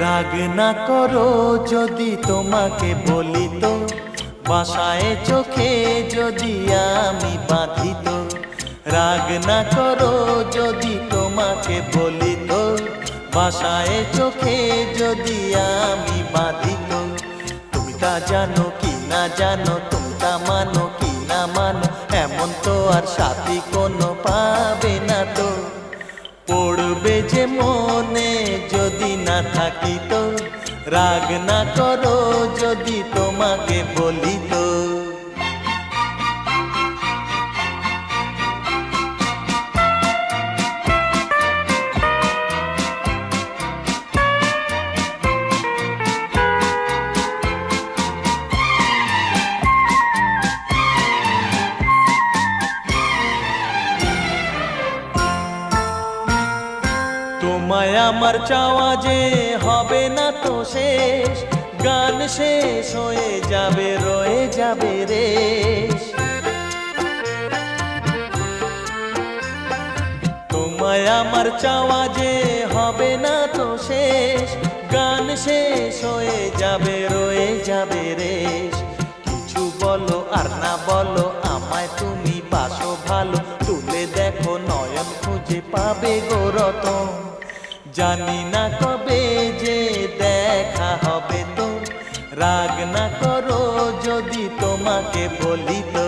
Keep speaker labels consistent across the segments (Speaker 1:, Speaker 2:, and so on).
Speaker 1: রাগ না করো যদি তোমাকে বলি তো, বাসায় চোখে যদি আমি বাঁধি তো। রাগ না করো যদি তোমাকে বলি তো, বাসায় চোখে যদি আমি বাঁধি তো। তুমি তা জানো কি না জানো, তুমি তা মানো কি না মানো, এমন তো আর সাথী কোনো পাবে না তো। পড়বে যে মনে যদি না থাকি তো, রাগ না করো যদি তোমাকে বলি তো। তোমায় আমার চাওয়া যে হবে না তো শেষ, গান শেষ হয়ে যাবে রয়ে যাবে রেশ। তোমায় আমার চাওয়া যে হবে না তো শেষ, গান শেষ হয়ে যাবে রয়ে যাবে রেশ। কিছু বলো আর না বলো আমায় তুমি বাসো ভালো, তুলে দেখো নয়ন খুঁজে পাবে গো রতন। জানি না কবে যে দেখা হবে তো, রাগ না করো যদি তোমাকে বলি তো।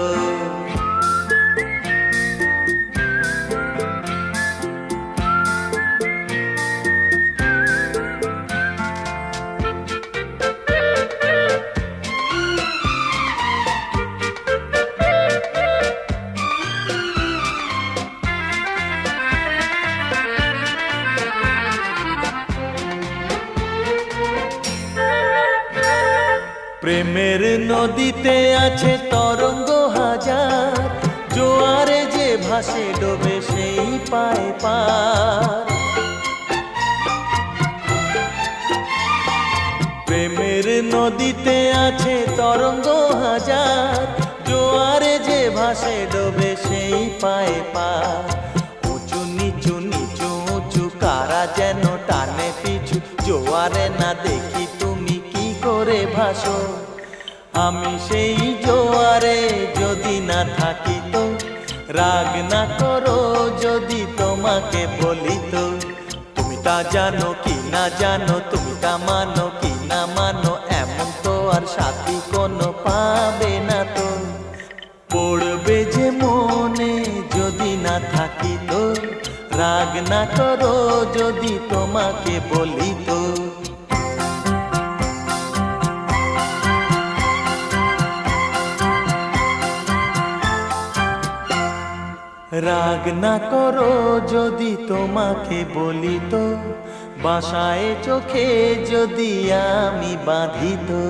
Speaker 1: প্রেমের নদীতে আছে তরঙ্গ হাজার, জোয়ারে যে ভাসে ডোবে সেই পায় পার। প্রেমের নদীতে আছে তরঙ্গ হাজার, জোয়ারে যে ভাসে ডোবে সেই পায় পার। উঁচু নিচু নিচু উঁচু কারা যেন টানে পিছু, জোয়ারে না দেখি তুমি কি করে ভাসো। আমি সেই জোয়ারে যদি না থাকি তো, রাগ না করো যদি তোমাকে বলি তো। তুমি তা জানো কি না জানো, তুমি তা মানো কি না মানো, এমন তো আর সাথী কোনো পাবে না তো। পড়বে যে মনে যদি না থাকি তো, রাগ না করো যদি তোমাকে বলি তো। রাগ না করো যদি তোমাকে বলি তো, বাসায় চোখে যদি আমি বাঁধি তো।